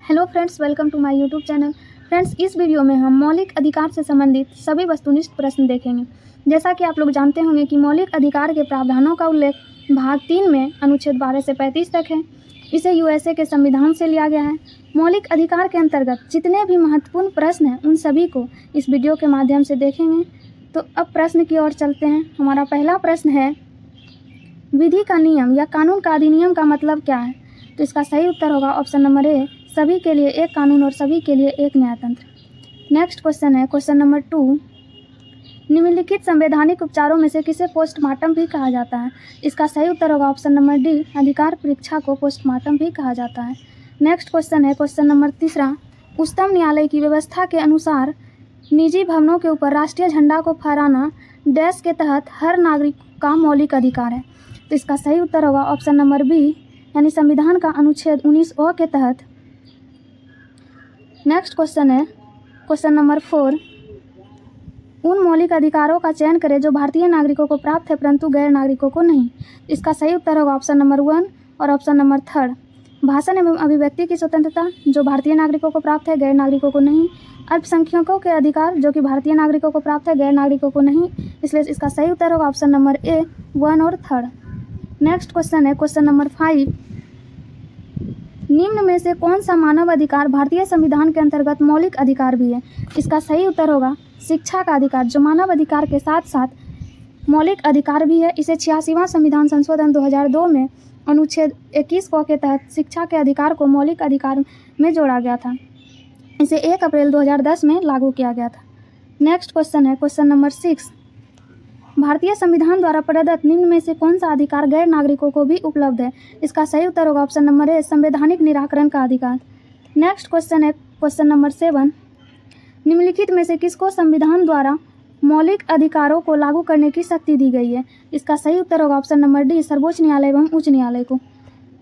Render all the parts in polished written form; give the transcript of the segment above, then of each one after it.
Hello friends, welcome to my YouTube channel. Friends, इस video में हम मौलिक अधिकार से संबंधित सभी वस्तुनिष्ठ प्रश्न देखेंगे। जैसा कि आप लोग जानते होंगे कि मौलिक अधिकार के प्रावधानों का उल्लेख भाग 3 में अनुच्छेद 12 से 35 तक है। इसे यूएसए के संविधान से लिया गया है। मौलिक अधिकार के अंतर्गत जितने भी महत्वपूर्ण प्रश्न हैं उन सभी को इस वीडियो के माध्यम से देखेंगे। तो अब प्रश्न की ओर चलते हैं। हमारा पहला प्रश्न है, विधि का नियम या कानून का अधिनियम का मतलब क्या है? तो इसका सही उत्तर होगा ऑप्शन नंबर ए, सभी के लिए एक कानून और सभी के लिए एक न्यायतंत्र। नेक्स्ट क्वेश्चन है क्वेश्चन नंबर 2, निम्नलिखित संवैधानिक उपचारों में से किसे पोस्टमार्टम भी कहा जाता है? इसका सही उत्तर होगा ऑप्शन नंबर डी, अधिकार परीक्षा को पोस्टमार्टम भी कहा जाता है। नेक्स्ट क्वेश्चन है क्वेश्चन नंबर 3, उच्चतम न्यायालय की व्यवस्था के अनुसार निजी भवनों के ऊपर राष्ट्रीय झंडा को फहराना डैश के तहत हर नागरिक का मौलिक अधिकार है। तो इसका सही उत्तर होगा ऑप्शन नंबर बी, यानी संविधान का अनुच्छेद 19 के तहत। नेक्स्ट क्वेश्चन है क्वेश्चन नंबर 4, उन मौलिक अधिकारों का चयन करें जो भारतीय नागरिकों को प्राप्त है परंतु गैर नागरिकों को नहीं। इसका सही उत्तर होगा ऑप्शन नंबर 1 और ऑप्शन नंबर 3, भाषण एवं अभिव्यक्ति की स्वतंत्रता जो भारतीय नागरिकों को प्राप्त है, गैर नागरिकों को नहीं। अल्पसंख्यकों के अधिकार जो कि भारतीय नागरिकों को प्राप्त है, गैर नागरिकों को नहीं, इसलिए इसका सही उत्तर होगा ऑप्शन नंबर ए, 1 और 3। नेक्स्ट क्वेश्चन है क्वेश्चन नंबर 5, निम्न में से कौन सा मानव अधिकार भारतीय संविधान के अंतर्गत मौलिक अधिकार भी है? इसका सही उत्तर होगा शिक्षा का अधिकार, जो मानव अधिकार के साथ साथ मौलिक अधिकार भी है। इसे 86वां संविधान संशोधन 2002 में अनुच्छेद 21 के तहत शिक्षा के अधिकार को मौलिक अधिकार में जोड़ा गया था। इसे 1 अप्रैल 2010 में लागू किया गया था। नेक्स्ट क्वेश्चन है क्वेश्चन नंबर 6, भारतीय संविधान द्वारा प्रदत्त निम्न में से कौन सा अधिकार गैर नागरिकों को भी उपलब्ध है? इसका सही उत्तर होगा ऑप्शन नंबर ए, संवैधानिक निराकरण का अधिकार। नेक्स्ट क्वेश्चन है क्वेश्चन नंबर 7, निम्नलिखित में से किसको संविधान द्वारा मौलिक अधिकारों को लागू करने की शक्ति दी गई है? इसका सही उत्तर होगा ऑप्शन नंबर डी, सर्वोच्च न्यायालय एवं उच्च न्यायालय को।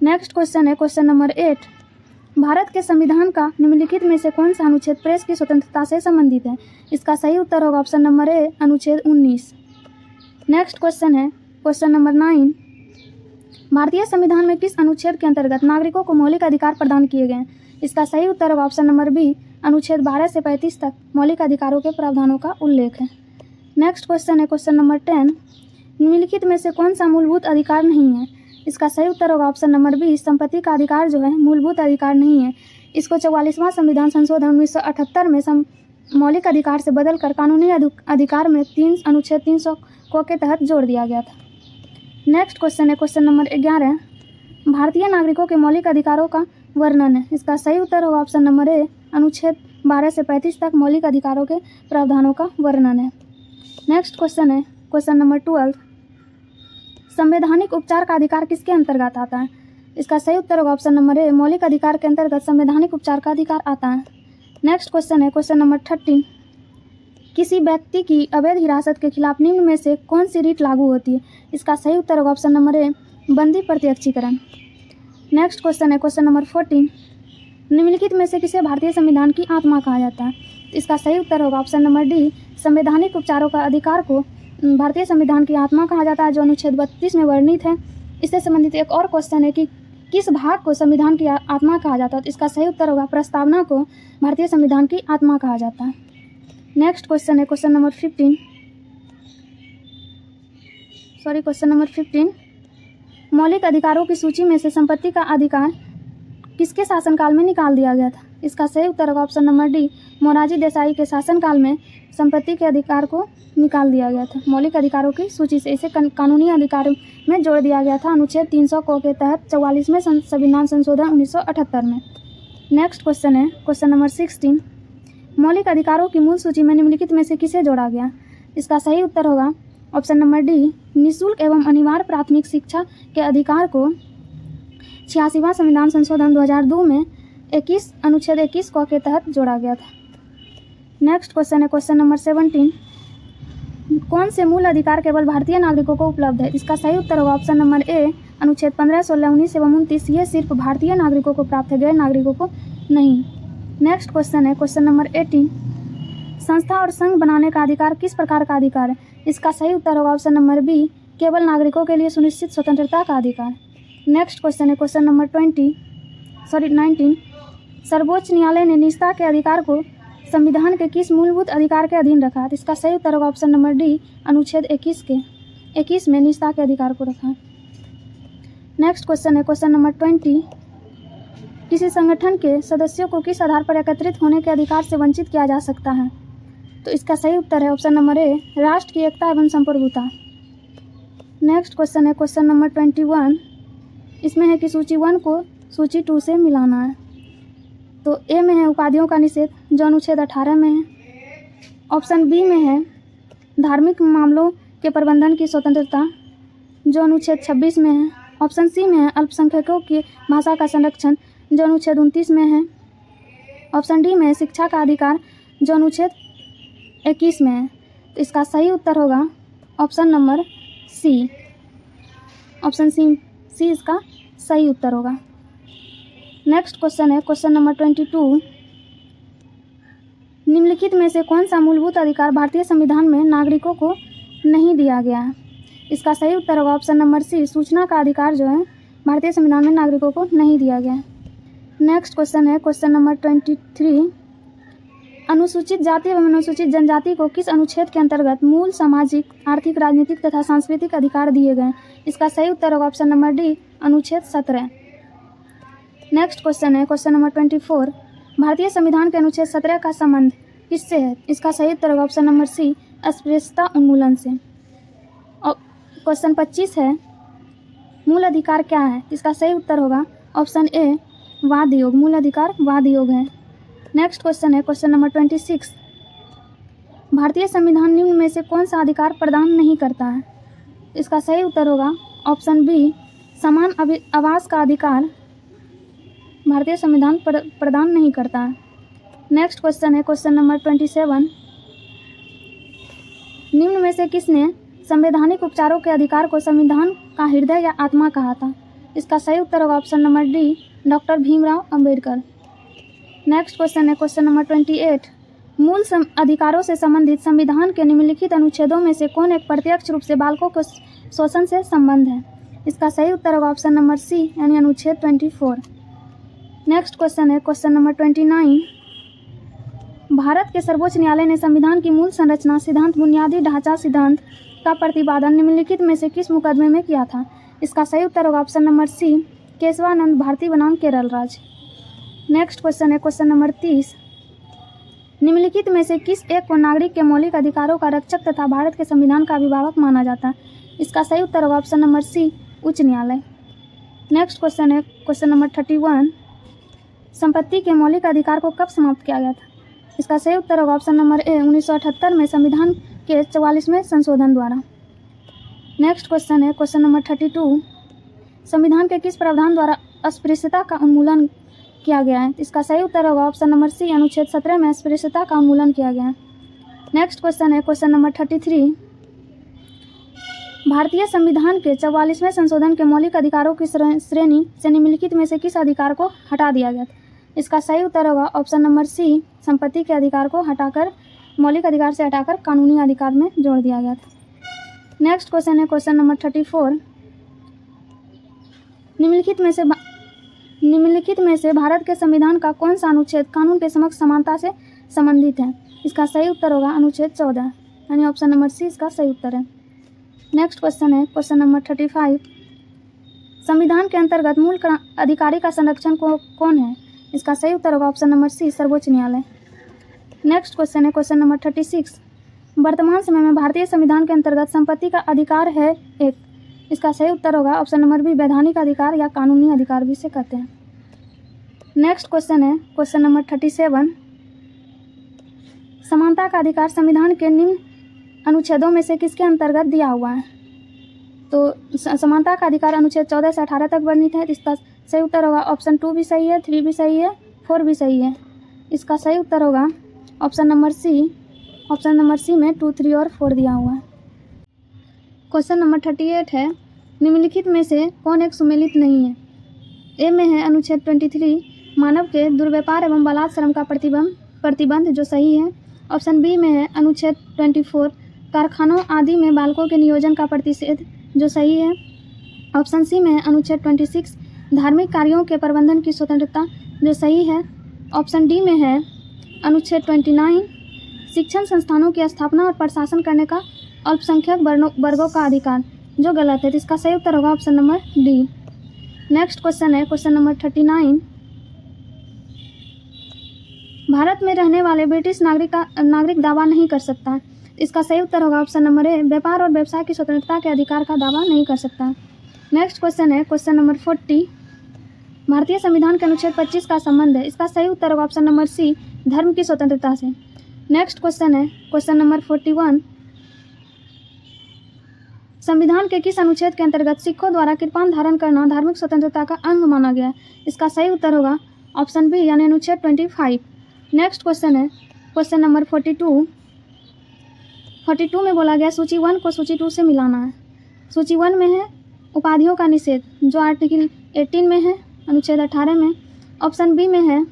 नेक्स्ट क्वेश्चन है क्वेश्चन नंबर 8, भारत के संविधान का निम्नलिखित में से कौन सा अनुच्छेद प्रेस की स्वतंत्रता से संबंधित है? इसका सही उत्तर होगा ऑप्शन नंबर ए, अनुच्छेद 19। नेक्स्ट क्वेश्चन है क्वेश्चन नंबर 9, भारतीय संविधान में किस अनुच्छेद के अंतर्गत नागरिकों को मौलिक अधिकार प्रदान किए गए हैं? इसका सही उत्तर होगा ऑप्शन नंबर बी, अनुच्छेद 12 से 35 तक मौलिक अधिकारों के प्रावधानों का उल्लेख है। नेक्स्ट क्वेश्चन है क्वेश्चन नंबर 10, निम्नलिखित में से कौन सा मूलभूत अधिकार नहीं है? इसका सही उत्तर होगा ऑप्शन नंबर बी, संपत्ति का अधिकार जो है मूलभूत अधिकार नहीं है। इसको 44वां संविधान संशोधन 1978 में मौलिक अधिकार से बदलकर कानूनी अधिकार में अनुच्छेद 300 के तहत जोड़ दिया गया था। नेक्स्ट क्वेश्चन है क्वेश्चन नंबर 11, भारतीय नागरिकों के मौलिक अधिकारों का वर्णन है। इसका सही उत्तर होगा ऑप्शन नंबर ए, अनुच्छेद 12 से 35 तक मौलिक अधिकारों के प्रावधानों का वर्णन है। नेक्स्ट क्वेश्चन है क्वेश्चन नंबर 12, संवैधानिक उपचार का अधिकार किसके अंतर्गत आता है? इसका सही उत्तर होगा ऑप्शन नंबर ए, मौलिक अधिकार के अंतर्गत संवैधानिक उपचार का अधिकार आता है। नेक्स्ट क्वेश्चन है क्वेश्चन नंबर 13, किसी व्यक्ति की अवैध हिरासत के खिलाफ निम्न में से कौन सी रीट लागू होती है? इसका सही उत्तर होगा ऑप्शन नंबर ए, बंदी प्रत्यक्षीकरण। नेक्स्ट क्वेश्चन है क्वेश्चन नंबर 14, निम्नलिखित में से किसे भारतीय संविधान की आत्मा कहा जाता है? इसका सही उत्तर होगा ऑप्शन नंबर डी, संवैधानिक उपचारों का अधिकार को भारतीय संविधान की आत्मा कहा जाता है, जो अनुच्छेद 32 में वर्णित है। इससे संबंधित एक और क्वेश्चन है कि किस भाग को संविधान की आत्मा कहा जाता है? तो इसका सही उत्तर होगा प्रस्तावना को भारतीय संविधान की आत्मा कहा जाता है। नेक्स्ट क्वेश्चन है क्वेश्चन नंबर 15, मौलिक अधिकारों की सूची में से संपत्ति का अधिकार किसके शासनकाल में निकाल दिया गया था? इसका सही उत्तर होगा option number D, Morarji Desai के शासनकाल में संपत्ति के अधिकार को निकाल दिया गया था। मौलिक अधिकारों की सूची से इसे कानूनी अधिकार में जोड़ दिया गया था अनुच्छेद 300 के तहत 44वें संविधान संशोधन 1978 में। नेक्स्ट क्वेश्चन है क्वेश्चन नंबर 16, मौलिक अधिकारों की मूल सूची में निम्नलिखित में से किसे जोड़ा गया? इसका सही उत्तर होगा ऑप्शन नंबर डी, निःशुल्क एवं अनिवार्य प्राथमिक शिक्षा के अधिकार को 86वां संविधान संशोधन 2002 में अनुच्छेद 21 के तहत जोड़ा गया था। नेक्स्ट क्वेश्चन है क्वेश्चन नंबर 17, कौन से मूल अधिकार केवल भारतीय नागरिकों को उपलब्ध है? इसका सही उत्तर होगा ऑप्शन नंबर ए, अनुच्छेद 15, 16, 19 एवं 29। ये सिर्फ भारतीय नागरिकों को प्राप्त है, गैर नागरिकों को नहीं। नेक्स्ट क्वेश्चन है क्वेश्चन नंबर 18, संस्था और संघ बनाने का अधिकार किस प्रकार का अधिकार है? इसका सही उत्तर होगा ऑप्शन नंबर बी, केवल नागरिकों के लिए सुनिश्चित स्वतंत्रता का अधिकार। नेक्स्ट क्वेश्चन है क्वेश्चन नंबर 19, सर्वोच्च न्यायालय ने निजता के अधिकार को संविधान के किस मूलभूत अधिकार के अधीन रखा? तो इसका सही उत्तर होगा ऑप्शन नंबर डी, अनुच्छेद 21 में निजता के अधिकार को रखा। नेक्स्ट क्वेश्चन है क्वेश्चन नंबर 20। किसी संगठन के सदस्यों को किस आधार पर एकत्रित होने के अधिकार से वंचित किया जा सकता है? तो इसका सही उत्तर है ऑप्शन नंबर ए, राष्ट्र की एकता एवं संप्रभुता। नेक्स्ट क्वेश्चन है क्वेश्चन नंबर 21। इसमें है कि सूची 1 को सूची 2 से मिलाना है। तो ए में है उपाधियों का निषेध, जो अनुच्छेद 18 में है। ऑप्शन बी में है धार्मिक मामलों के प्रबंधन की स्वतंत्रता, जो अनुच्छेद 26 में है। ऑप्शन सी में है अल्पसंख्यकों की भाषा का संरक्षण, जो अनुच्छेद 29 में है। ऑप्शन डी में है शिक्षा का अधिकार, जो अनुच्छेद 21 में है। तो इसका सही उत्तर होगा option number C. Option C इसका सही उत्तर होगा। नेक्स्ट क्वेश्चन है क्वेश्चन नंबर 22। निम्नलिखित में से कौन सा मूलभूत अधिकार भारतीय संविधान में नागरिकों को नहीं दिया गया है? इसका सही उत्तर होगा ऑप्शन नंबर सी, सूचना का अधिकार जो है भारतीय संविधान में नागरिकों को नहीं दिया गया है। नेक्स्ट क्वेश्चन है क्वेश्चन नंबर 23। अनुसूचित जाति एवं अनुसूचित जनजाति को किस अनुच्छेद के अंतर्गत मूल सामाजिक, आर्थिक, राजनीतिक तथा सांस्कृतिक अधिकार दिए गए? इसका सही उत्तर होगा ऑप्शन नंबर डी, अनुच्छेद 17। नेक्स्ट क्वेश्चन है क्वेश्चन नंबर 24। भारतीय संविधान के अनुच्छेद 17 का संबंध किससे है? इसका सही उत्तर होगा ऑप्शन नंबर सी, अस्पृश्यता उन्मूलन से। क्वेश्चन 25 है मूल अधिकार क्या है? इसका सही उत्तर होगा ऑप्शन ए, वाद योग। मूल अधिकार वाद योग है। नेक्स्ट क्वेश्चन है क्वेश्चन नंबर 26। भारतीय संविधान निम्न में से कौन सा अधिकार प्रदान नहीं करता है? इसका सही उत्तर होगा ऑप्शन बी, समान आवास का अधिकार भारतीय संविधान प्रदान नहीं करता है। नेक्स्ट क्वेश्चन है क्वेश्चन नंबर 27। निम्न में से किसने संवैधानिक उपचारों के अधिकार को संविधान का हृदय या आत्मा कहा था? इसका सही उत्तर होगा option number D, doctor Bhimrao Ambedkar. Next question है क्वेश्चन नंबर 28। मूल अधिकारों से संबंधित संविधान के निम्नलिखित अनुच्छेदों में से कौन एक प्रत्यक्ष रूप से बालकों के शोषण से संबंध है? इसका सही उत्तर होगा ऑप्शन नंबर सी, यानी अनुच्छेद 24। नेक्स्ट क्वेश्चन है क्वेश्चन नंबर 29। भारत के सर्वोच्च न्यायालय ने संविधान की मूल संरचना सिद्धांत, बुनियादी ढांचा सिद्धांत का प्रतिपादन निम्नलिखित में से किस मुकदमे में किया था? इसका सही उत्तर होगा option number C, Keshavananda Bharati बनाम केरल राज्य। नेक्स्ट क्वेश्चन है क्वेश्चन नंबर 30। निम्नलिखित में से किस एक को नागरिक के मौलिक अधिकारों का रक्षक तथा भारत के संविधान का अभिभावक माना जाता है? इसका सही उत्तर होगा ऑप्शन नंबर सी, उच्च न्यायालय। नेक्स्ट क्वेश्चन है क्वेश्चन नंबर 31। संपत्ति के मौलिक अधिकार को कब समाप्त किया गया था? इसका सही उत्तर होगा ऑप्शन नंबर ए, 1978 में संविधान के 44वें संशोधन द्वारा। नेक्स्ट क्वेश्चन है क्वेश्चन नंबर 32। संविधान के किस प्रावधान द्वारा अस्पृश्यता का उन्मूलन किया गया है? इसका सही उत्तर होगा ऑप्शन नंबर सी, अनुच्छेद 17 में अस्पृश्यता का उन्मूलन किया गया है। नेक्स्ट क्वेश्चन है क्वेश्चन नंबर 33। भारतीय संविधान के 44वें संशोधन के मौलिक अधिकारों की श्रेणी से निम्नलिखित में से किस अधिकार को हटा दिया गया था? इसका सही उत्तर होगा ऑप्शन नंबर सी, संपत्ति के अधिकार को हटाकर, मौलिक अधिकार से हटाकर कानूनी अधिकार में जोड़ दिया गया था। नेक्स्ट क्वेश्चन है क्वेश्चन नंबर 34। निम्नलिखित में से भारत के संविधान का कौन सा अनुच्छेद कानून के समक्ष समानता से संबंधित है? इसका सही उत्तर होगा अनुच्छेद 14, यानी ऑप्शन नंबर सी इसका सही उत्तर है। नेक्स्ट क्वेश्चन है क्वेश्चन नंबर 35। संविधान के अंतर्गत मूल अधिकारी का संरक्षण कौन है? इसका सही उत्तर होगा ऑप्शन नंबर सी, सर्वोच्च न्यायालय। नेक्स्ट क्वेश्चन है क्वेश्चन नंबर 36। वर्तमान समय में भारतीय संविधान के अंतर्गत संपत्ति का अधिकार है एक। इसका सही उत्तर होगा ऑप्शन नंबर बी, वैधानिक अधिकार या कानूनी अधिकार भी इसे कहते हैं। नेक्स्ट क्वेश्चन है क्वेश्चन नंबर 37। समानता का अधिकार संविधान के निम्न अनुच्छेदों में से किसके अंतर्गत दिया हुआ है? तो समानता का अधिकार अनुच्छेद 14 से 18 तक वर्णित है। इसका सही उत्तर होगा ऑप्शन 2 भी सही है, 3 भी सही है, 4 भी सही है। इसका सही उत्तर होगा option number C. Option number C में 2, 3 और 4 दिया हुआ है। क्वेश्चन नंबर 38 है निम्नलिखित में से कौन एक सुमेलित नहीं है? ए में है अनुच्छेद 23, मानव के दुर्व्यापार एवं बलात् श्रम का प्रतिबंध, जो सही है। ऑप्शन बी में है अनुच्छेद 24, कारखानों आदि में बालकों के नियोजन का प्रतिषेध, जो सही है। ऑप्शन सी में है अनुच्छेद 26, धार्मिक कार्यों के प्रबंधन की स्वतंत्रता, जो सही है। ऑप्शन डी में है अनुच्छेद 29 शिक्षण संस्थानों की स्थापना और प्रशासन करने का अल्पसंख्यक वर्गों का अधिकार, जो गलत है। तो इसका सही उत्तर होगा option number D. Next question है क्वेश्चन नंबर 39। भारत में रहने वाले ब्रिटिश नागरिक दावा नहीं कर सकता है। इसका सही उत्तर होगा ऑप्शन नंबर ए, व्यापार और व्यवसाय की स्वतंत्रता के अधिकार का दावा नहीं कर सकता। नेक्स्ट क्वेश्चन है क्वेश्चन नंबर 40। भारतीय संविधान के अनुच्छेद 25 का संबंध है। इसका सही उत्तर होगा ऑप्शन नंबर सी, धर्म की स्वतंत्रता से। नेक्स्ट क्वेश्चन है क्वेश्चन नंबर 41। संविधान के किस अनुच्छेद के अंतर्गत सिखों द्वारा कृपाण धारण करना धार्मिक स्वतंत्रता का अंग माना गया है? इसका सही उत्तर होगा ऑप्शन बी यानी अनुच्छेद 25। नेक्स्ट क्वेश्चन है क्वेश्चन नंबर 42। 42 में बोला गया सूची 1 को सूची 2 से मिलाना है। सूची 1 में है उपाधियों का निषेध, जो आर्टिकल 18 में है, अनुच्छेद 18 में। ऑप्शन बी में है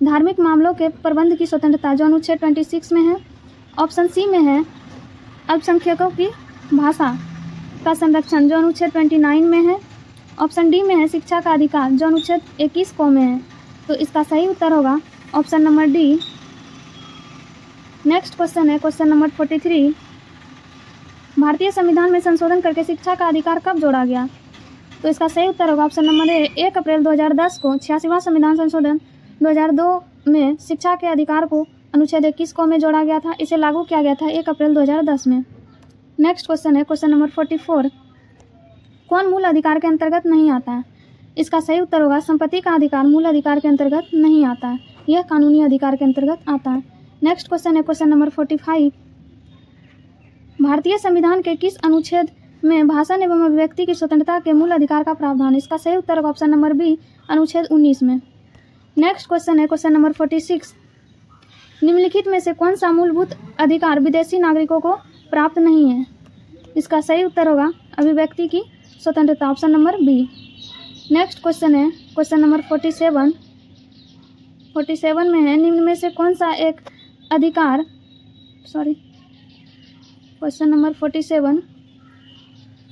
धार्मिक मामलों के प्रबंध की स्वतंत्रता, जो अनुच्छेद 26 में है। ऑप्शन सी में है अल्पसंख्यकों की भाषा का संरक्षण, जो अनुच्छेद 29 में है। ऑप्शन डी में है शिक्षा का अधिकार, जो अनुच्छेद 21 को में है। तो इसका सही उत्तर होगा option number D. Next question है क्वेश्चन नंबर 43। भारतीय संविधान में संशोधन करके शिक्षा का अधिकार कब जोड़ा गया? तो इसका सही उत्तर होगा ऑप्शन नंबर ए, 1 अप्रैल 2010 को 86वां संविधान संशोधन 2002 में शिक्षा के अधिकार को अनुच्छेद 21 को में जोड़ा गया था। इसे लागू किया गया था 1 अप्रैल 2010 में। नेक्स्ट क्वेश्चन है क्वेश्चन नंबर 44। कौन मूल अधिकार के अंतर्गत नहीं आता है? इसका सही उत्तर होगा संपत्ति का अधिकार मूल अधिकार के अंतर्गत नहीं आता है, यह कानूनी अधिकार के अंतर्गत आता है। नेक्स्ट क्वेश्चन है क्वेश्चन नंबर 45। भारतीय संविधान के किस अनुच्छेद में भाषण एवं अभिव्यक्ति की स्वतंत्रता के मूल अधिकार का प्रावधान? इसका सही उत्तर होगा ऑप्शन नंबर बी, अनुच्छेद 19 में। नेक्स्ट क्वेश्चन है क्वेश्चन नंबर 46। निम्नलिखित में से कौन सा मूलभूत अधिकार विदेशी नागरिकों को प्राप्त नहीं है? इसका सही उत्तर होगा अभिव्यक्ति की स्वतंत्रता, option number B. Next question है क्वेश्चन नंबर 47। 47 में है निम्न में से कौन सा एक अधिकार क्वेश्चन नंबर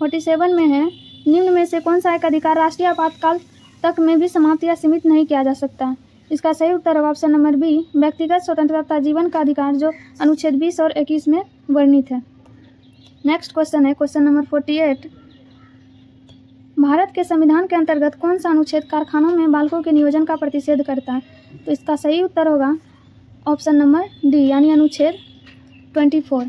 47 में है निम्न में से कौन सा एक अधिकार राष्ट्रीय आपातकाल तक में भी समाप्त या सीमित नहीं किया जा सकता? इसका सही उत्तर होगा ऑप्शन नंबर बी, व्यक्तिगत स्वतंत्रता जीवन का अधिकार, जो अनुच्छेद 20 और 21 में वर्णित है। नेक्स्ट क्वेश्चन है क्वेश्चन नंबर 48। भारत के संविधान के अंतर्गत कौन सा अनुच्छेद कारखानों में बालकों के नियोजन का प्रतिषेध करता है? तो इसका सही उत्तर होगा ऑप्शन नंबर डी यानी अनुच्छेद 24।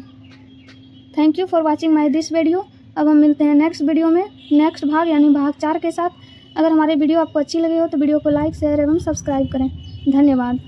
Thank you for watching my this video. अब हम मिलते हैं नेक्स्ट वीडियो में नेक्स्ट भाग यानी भाग 4 के साथ। अगर हमारे वीडियो आपको अच्छी लगी हो तो वीडियो को लाइक शेयर एवं सब्सक्राइब करें। धन्यवाद।